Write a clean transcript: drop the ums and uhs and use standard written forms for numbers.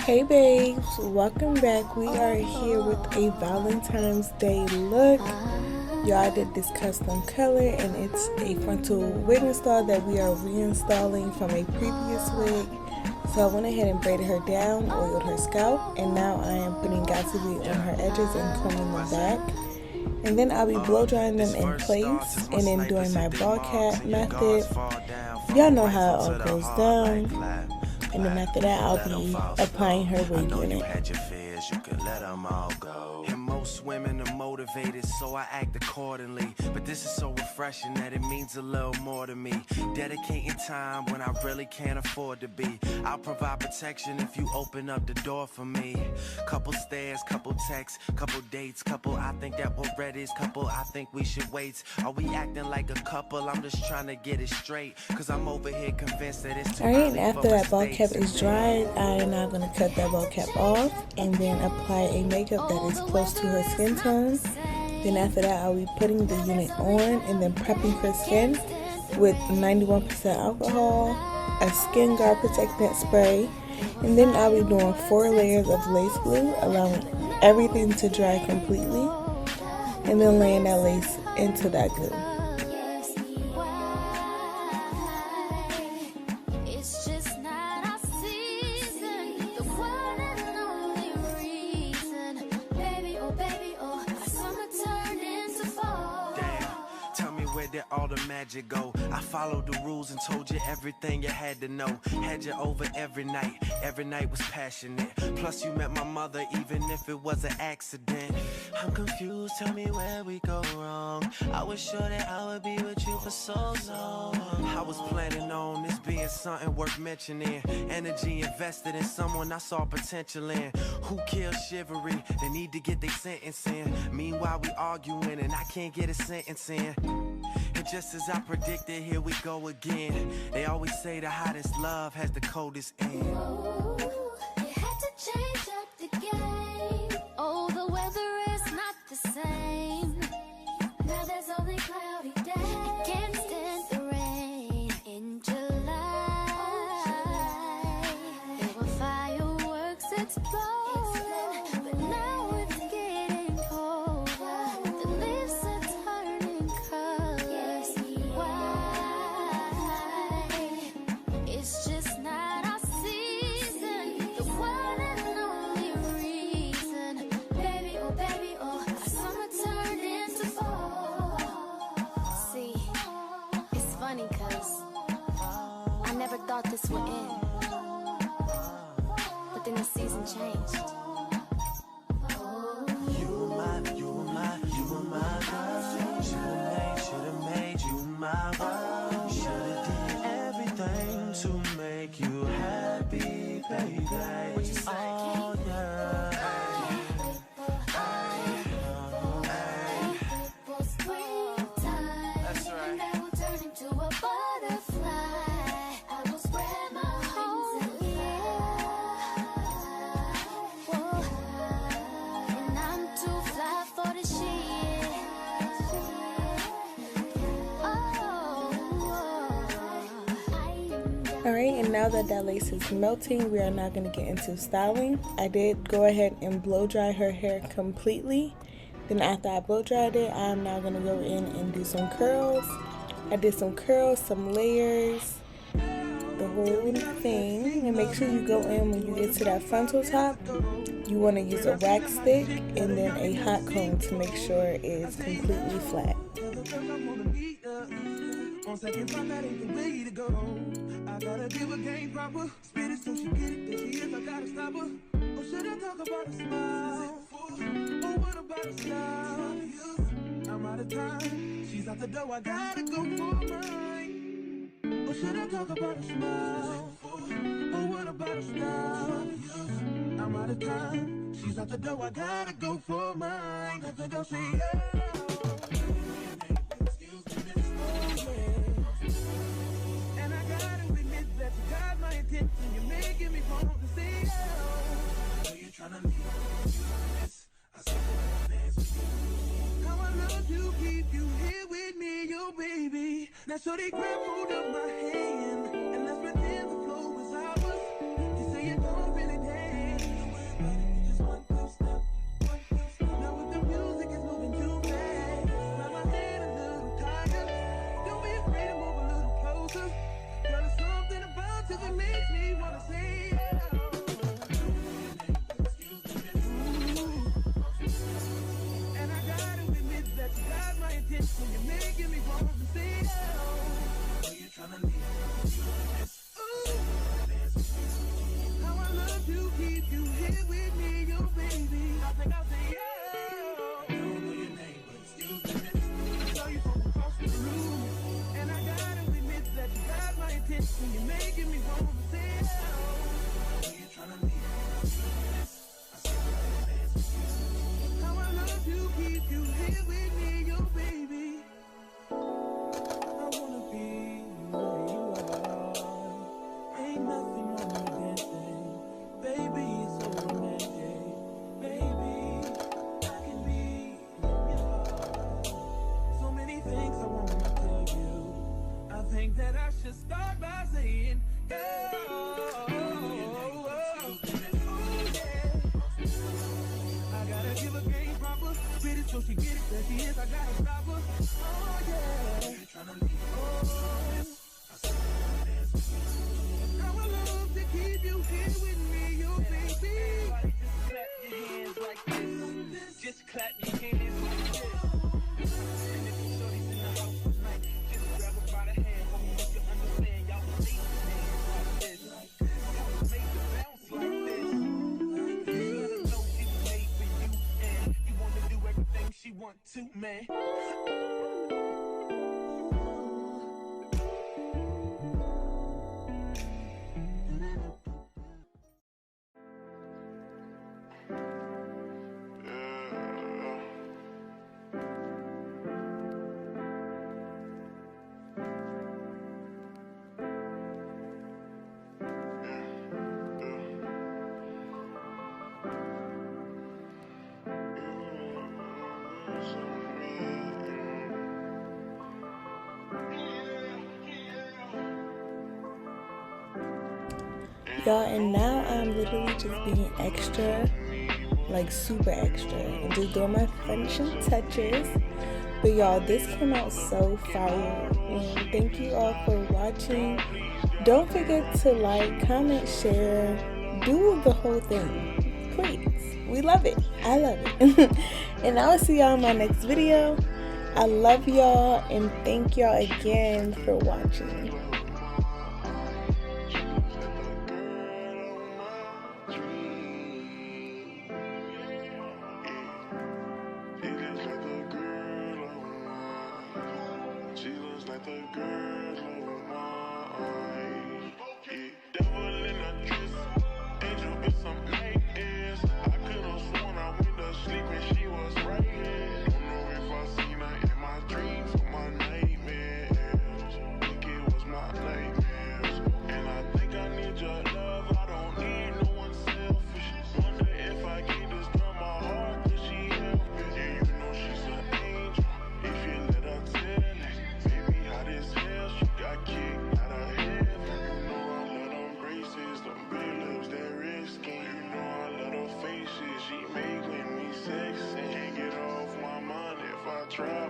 Hey babes, welcome back. We are here with a Valentine's Day look. Y'all did this custom color and it's a frontal wig install that we are reinstalling from a previous wig. So I went ahead and braided her down, oiled her scalp, and now I am putting Gatsby on her edges and combing them back. And then I'll be blow drying them in place and then doing my ball cap method. Y'all know how it all goes down. And then after that, I'll be applying her wig unit. Most women are motivated, so I act accordingly. But this is so refreshing that it means a little more to me. Dedicating time when I really can't afford to be. I'll provide protection if you open up the door for me. Couple stares, couple texts, couple dates, couple I think that we're ready, couple I think we should wait. Are we acting like a couple? I'm just trying to get it straight, cause I'm over here convinced that it's too Alright, and early after for that ball mistakes cap is dried, I am now going to cut that ball cap off and then apply a makeup that is close to her skin tone. Then after that, I'll be putting the unit on and then prepping her skin with 91% alcohol, a skin guard protectant spray, and then I'll be doing 4 layers of lace glue, allowing everything to dry completely, and then laying that lace into that glue. Where did all the magic go? I followed the rules and told you everything you had to know. Had you over every night was passionate. Plus you met my mother even if it was an accident. I'm confused, tell me where we go wrong. I was sure that I would be with you for so long. I was planning on this being something worth mentioning. Energy invested in someone I saw potential in. Who killed chivalry? They need to get their sentence in. Meanwhile we arguing and I can't get a sentence in. And just as I predicted, here we go again. They always say the hottest love has the coldest end. Ooh, you had to change up the game. Oh, the weather is not the same. Now there's only cloudy days. Can't stand the rain in July. There were fireworks exploding, but now it's getting colder. The leaves are turning colors. Why? It's just not our season. The one and only reason. Baby, oh, our summer turned into fall. See, it's funny cause I never thought this would end. But then the season changed. You were my girl. Should've made you my world. Should've did everything to make you happy, baby. Oh yeah. That's right. And I will turn into a butterfly. I will spread my wings and fly. Whoa. And I'm too fly for the shit. Alright, and now that lace is melting, we are now going to get into styling. I did go ahead and blow dry her hair completely. Then after I blow dried it, I'm now going to go in and do some curls. I did some curls, some layers, the whole thing. And make sure you go in when you get to that frontal top. You want to use a wax stick and then a hot comb to make sure it is completely flat. I gotta give a game proper. Spit it so she get it. There she is, I gotta stop her. Or should I talk about a smile? Or what about a smile? I'm out of time. She's out the door, I gotta go for mine. Or should I talk about a smile? Or what about a smile? I'm out of time. She's out the door, I gotta go for mine. At the door, say yeah. You're making me want to say oh. You're trying to leave this. I said dance with you. How I love to keep you here with me, yo baby. Now so they grab hold of my hand and let's pretend the flow was ours. You say you don't really dance. keep you here with me, yo, baby. I think I'll say yeah. I don't know your name, but excuse me, miss. I saw you from across the room, and I gotta admit that you got my attention. You're making me want to say yeah. I know you're trying to leave. How I love to keep you here with me, yo, baby. I wanna be where you are. Ain't nothing wrong with dancing, baby. It's so romantic, baby. I can be where you are. So many things I wanna tell you. I think that I should start by saying, yeah. I gotta give a game proper, spit it so she get it. There she is, I gotta stop her. Oh yeah. Tryna leave. Oh, I would love to keep you here with me, you baby. Just clap your hands like this. Just clap your hands like this. And if you shorty's in the house tonight, just grab her by the hand. Hope you can understand. Y'all can leave hands like this. Y'all make the bounce like this. You let her know she's made for you, and you wanna do everything she want to, man. Y'all, and now I'm literally just being extra, like super extra, and just doing my finishing touches. But y'all, this came out so fire, and thank you all for watching. Don't forget to like, comment, share, do the whole thing, please. We love it. I love it. And I will see y'all in my next video. I love y'all, and thank y'all again for watching. She looks like the girl of mine. Devil in a dress, angel with some nightmares. I could've sworn I went to sleep and she was right here. Don't know if I seen her in my dreams or my nightmares. Think it was my nightmares. And I think I need your love. I don't need no one selfish. Wonder if I gave this girl my heart, could she help it? Yeah, you know she's an angel. If you let her tell it. Hot as hell, she got kicked out of heaven. You know I love them braces, them big lips, that red skin. You know I love her faces, she make when we sexin'. Can't get off my mind if I try.